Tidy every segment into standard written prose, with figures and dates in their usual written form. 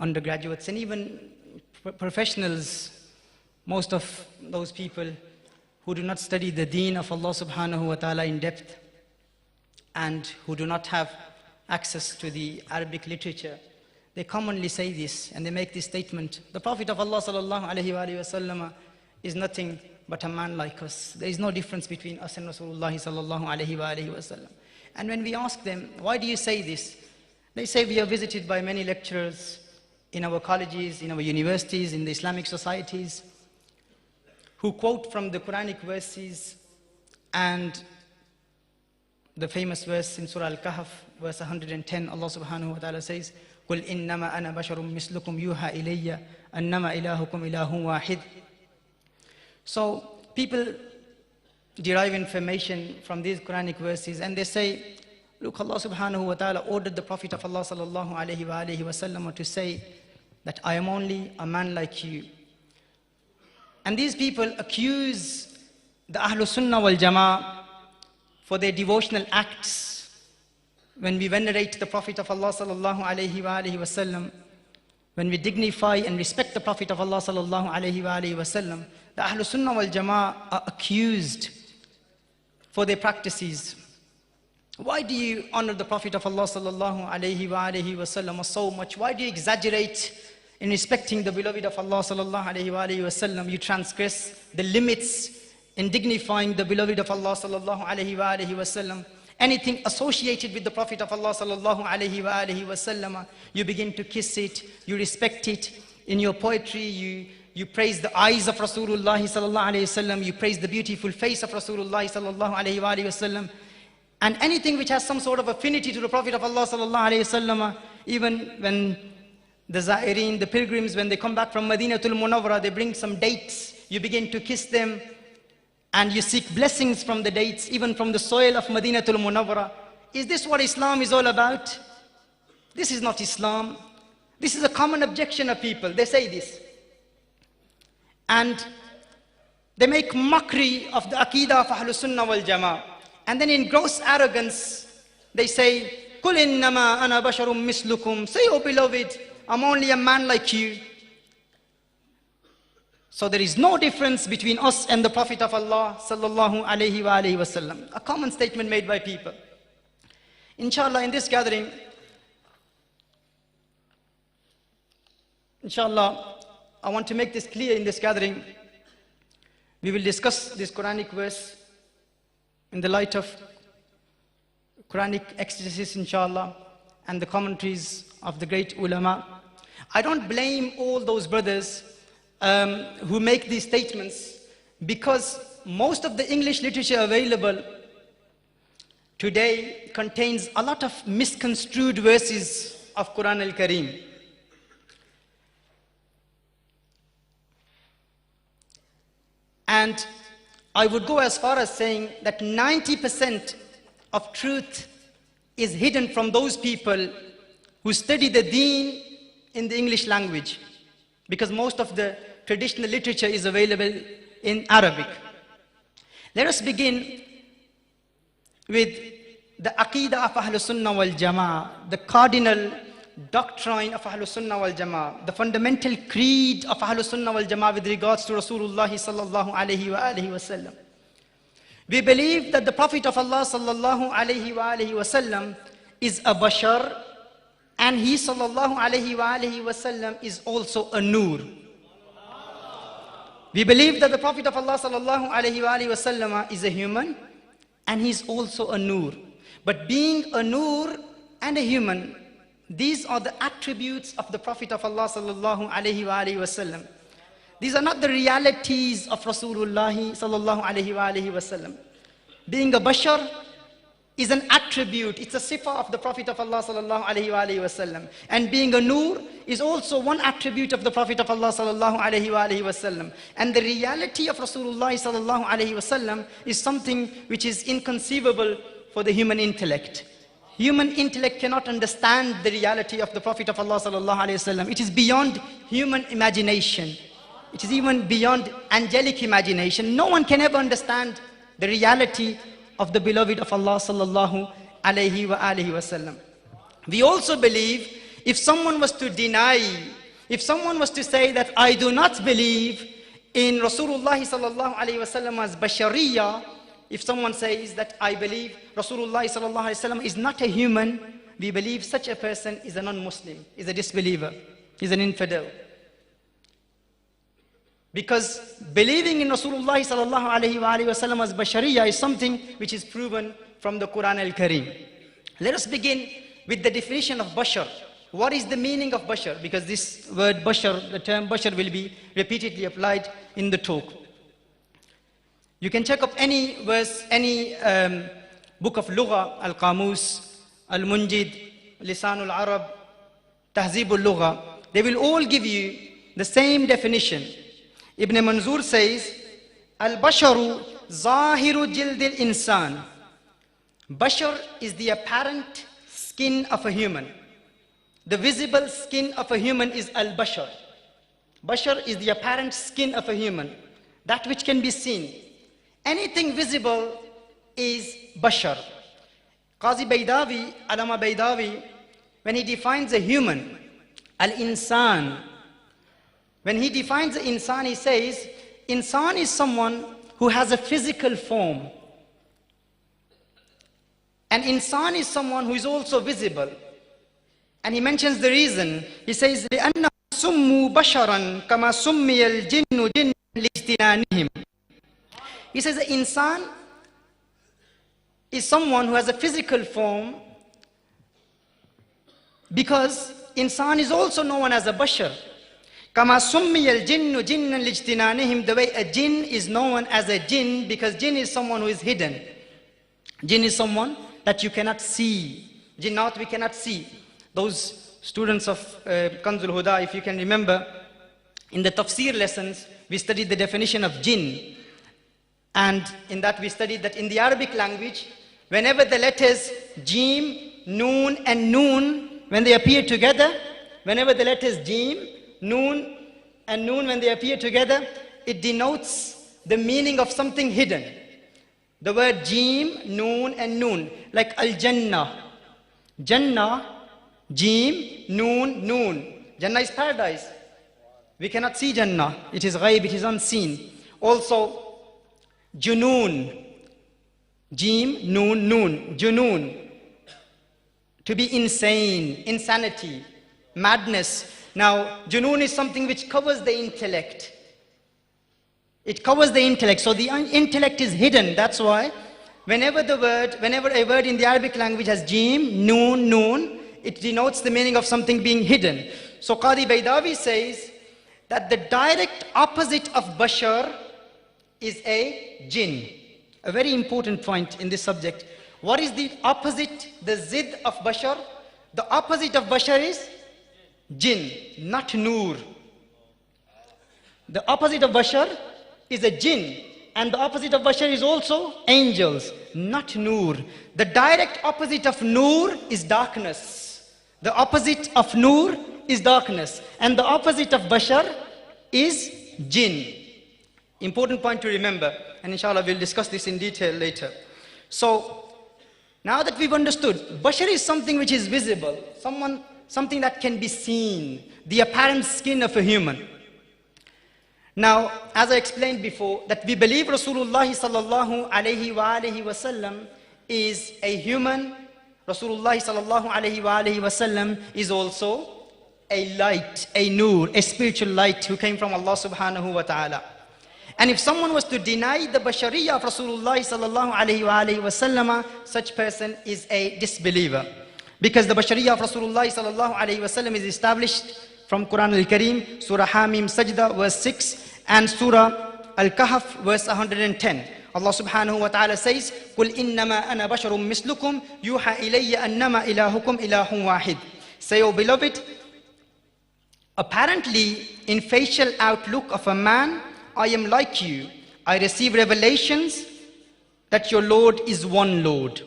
undergraduates, and even professionals, most of those people who do not study the deen of Allah subhanahu wa ta'ala in depth and who do not have access to the Arabic literature, they commonly say this and they make this statement: the Prophet of Allah sallallahu alayhi wa sallam is nothing but a man like us. There is no difference between us and Rasulullah sallallahu alayhi wa sallam. And when we ask them, why do you say this? They say, we are visited by many lecturers in our colleges, in our universities, in the Islamic societies, who quote from the Quranic verses, and the famous verse in Surah Al-Kahf, verse 110, Allah subhanahu wa ta'ala says, قُلْ إِنَّمَا أَنَا بَشَرٌ مِثْلُكُمْ يُوحَى إِلَيَّ أَنَّمَا إِلَهُكُمْ إِلَهٌ وَاحِدٌ. So people derive information from these Quranic verses and they say, look, Allah subhanahu wa ta'ala ordered the Prophet of Allah sallallahu alayhi wa sallam to say that I am only a man like you. And these people accuse the Ahlul Sunnah wal Jama'ah for their devotional acts. When we venerate the Prophet of Allah sallallahu alayhi wa sallam, when we dignify and respect the Prophet of Allah sallallahu alayhi wa sallam, the Ahlul Sunnah wal Jama'ah are accused for their practices. Why do you honor the Prophet of Allah sallallahu alayhi wa sallam so much? Why do you exaggerate in respecting the beloved of Allah sallallahu alayhi wa sallam? You transgress the limits in dignifying the beloved of Allah sallallahu alayhi wa sallam. Anything associated with the Prophet of Allah sallallahu alayhi wa sallam, you begin to kiss it, you respect it. In your poetry, you praise the eyes of Rasulullah sallallahu alayhi wa sallam, you praise the beautiful face of Rasulullah sallallahu alayhi wa sallam. And anything which has some sort of affinity to the Prophet of Allah sallallahu alayhi wa sallam, even when the Zairin, the pilgrims, when they come back from Madinatul Munawwara, they bring some dates, you begin to kiss them, and you seek blessings from the dates, even from the soil of Madinatul Munawwara. Is this what Islam is all about? This is not Islam. This is a common objection of people. They say this. And they make mockery of the Aqidah of Ahlus Sunnah wal Jama'ah. And then in gross arrogance, they say, قُلْ إِنَّمَا أَنَا بَشَرٌ مِثْلُكُمْ. Say, oh beloved, I'm only a man like you. So there is no difference between us and the Prophet of Allah sallallahu alayhi wa sallam. A common statement made by people. Inshallah, in this gathering, inshallah, I want to make this clear in this gathering. We will discuss this Quranic verse in the light of Quranic exegesis, inshallah, and the commentaries of the great ulama. I don't blame all those brothers who make these statements, because most of the English literature available today contains a lot of misconstrued verses of Quran al-Kareem. And I would go as far as saying that 90% of truth is hidden from those people who study the deen in the English language, because most of the traditional literature is available in Arabic. Let us begin with the Aqidah of Ahlus Sunnah wal Jama'ah, the cardinal doctrine of Ahlus Sunnah wal Jama'ah, the fundamental creed of Ahlus Sunnah wal Jama'ah with regards to Rasulullah sallallahu alayhi wa sallam. We believe that the Prophet of Allah sallallahu alayhi wa sallam is a bashar, and he sallallahu alayhi wa sallam is also a nur. We believe that the Prophet of Allah sallallahu alayhi wa sallam is a human, and he is also a nur. But being a nur and a human, these are the attributes of the Prophet of Allah sallallahu alayhi wa sallam. These are not the realities of Rasulullah sallallahu alayhi wa sallam. Being a bashar is an attribute, it's a sifa of the Prophet of Allah sallallahu alayhi wa sallam. And being a nur is also one attribute of the Prophet of Allah sallallahu alayhi wa sallam. And the reality of Rasulullah sallallahu alayhi wa sallam is something which is inconceivable for the human intellect. Human intellect cannot understand the reality of the Prophet of Allah sallallahu alayhi wa sallam. It is beyond human imagination. It is even beyond angelic imagination. No one can ever understand the reality of the beloved of Allah sallallahu alayhi wa sallam. We also believe if someone was to deny, if someone was to say that I do not believe in Rasulullah sallallahu alayhi wasallam as Bashariya, if someone says that I believe Rasulullah sallallahu alayhi wasallam is not a human, we believe such a person is a non-Muslim, is a disbeliever, is an infidel. Because believing in Rasulullah sallallahu alayhi wasallam as Bashariya is something which is proven from the Quran al-Kareem. Let us begin with the definition of Bashar. What is the meaning of Bashar? Because this word Bashar, the term Bashar, will be repeatedly applied in the talk. You can check up any verse, any book of Lugha, Al-Qamus, Al-Munjid, Lisan al-Arab, Tahzib al-Lugha. They will all give you the same definition. Ibn Manzur says, Al-Basharu Zahiru Jildil Insan. Bashar is the apparent skin of a human. The visible skin of a human is Al-Bashar. Bashar is the apparent skin of a human, that which can be seen. Anything visible is Bashar. Qazi Baydawi, Allama Baydawi, when he defines a human, Al-Insan, when he defines the insan, he says, insan is someone who has a physical form. And insan is someone who is also visible. And he mentions the reason. He says, لِأَنَّهُ سُمُّوا بَشَرًا كَمَا سُمِّيَ الْجِنُّ جِنًّا لِاجْتِنَانِهِمْ. He says the insan is someone who has a physical form, because insan is also known as a bashar. Kama summiyal jinnu jinnan lijtinanihim, the way a jinn is known as a jinn, because jinn is someone who is hidden. Jinn is someone that you cannot see. Jinnat we cannot see. Those students of Kanzul Huda, if you can remember, in the tafsir lessons, we studied the definition of jinn. And in that we studied that in the Arabic language, whenever the letters jim, noon and noon, when they appear together, whenever the letters jim, noon and noon, when they appear together, it denotes the meaning of something hidden. The word jim, noon and noon, like al-jannah. Jannah, jim, noon, noon. Jannah is paradise. We cannot see Jannah. It is ghaib, it is unseen. Also, junoon, jim, noon, noon, junoon. To be insane, insanity, madness. Now, junoon is something which covers the intellect. It covers the intellect. So the intellect is hidden. That's why whenever a word in the Arabic language has jim, noon, noon, it denotes the meaning of something being hidden. So Qadi Baydawi says that the direct opposite of bashar is a jinn. A very important point in this subject. What is the opposite, the zid of bashar? The opposite of bashar is jinn, not nur. The opposite of bashar is a jinn, and the opposite of bashar is also angels, not nur. The direct opposite of nur is darkness. The opposite of nur is darkness, and the opposite of bashar is jinn. Important point to remember, and inshallah we'll discuss this in detail later. So, now that we've understood, bashar is something which is visible, something that can be seen, the apparent skin of a human. Now, as I explained before, that we believe Rasulullah sallallahu alayhi wa sallam is a human. Rasulullah sallallahu alayhi wa sallam is also a light, a nur, a spiritual light who came from Allah subhanahu wa ta'ala. And if someone was to deny the bashariyah of Rasulullah sallallahu alayhi wa sallam, such person is a disbeliever. Because the bashariyah of Rasulullah sallallahu alayhi wa sallam is established from Quran al-Kareem, Surah Hamim Sajda, verse 6, and Surah Al-Kahf, verse 110. Allah subhanahu wa ta'ala says, قُلْ إِنَّمَا أَنَا بَشَرٌ مِثْلُكُمْ يُوحَى إِلَيَّ أَنَّمَا إِلَهُكُمْ إِلَهٌ وَاحِدٌ. Say, O beloved, apparently in facial outlook of a man, I am like you. I receive revelations that your Lord is one Lord.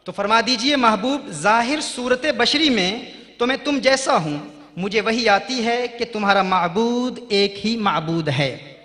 तो फरमा दीजिए महबूब, जाहिर सूरत बशरी में तो मैं तुम जैसा हूँ, मुझे वही आती है कि तुम्हारा माबूद एक ही माबूद है.